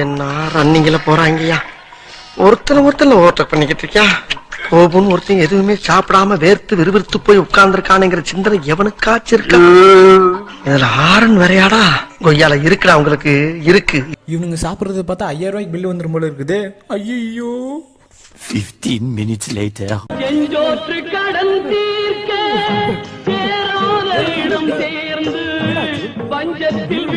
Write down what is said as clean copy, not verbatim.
என்ன ரன்னிங்ல போறாங்கய்யா. ஒருத்தல ஓவர் பண்ணிக்கிட்டு இருக்கியா. கோபுன்னு ஒருத்தன் எதுவுமே சாப்பிடாம வேர்த்து விறுவிறுத்து போய் உட்கார்ந்துருக்கானுங்கிற சிந்தனை எவனுக்காச்சும் இருக்கா? இதுல ஆரன் வரையாடா கொய்யால இருக்குடா உங்களுக்கு இருக்கு. இவனுங்க சாப்பிட்றத பார்த்தா 5000 ரூபாய்க்கு பில்லு வந்துடும் போல இருக்குது. ஐயோ 15 minutes later. செஞ்சோற்று கடன் தீர்க்க சேராத இடம் சேர்ந்து பஞ்சத்தில்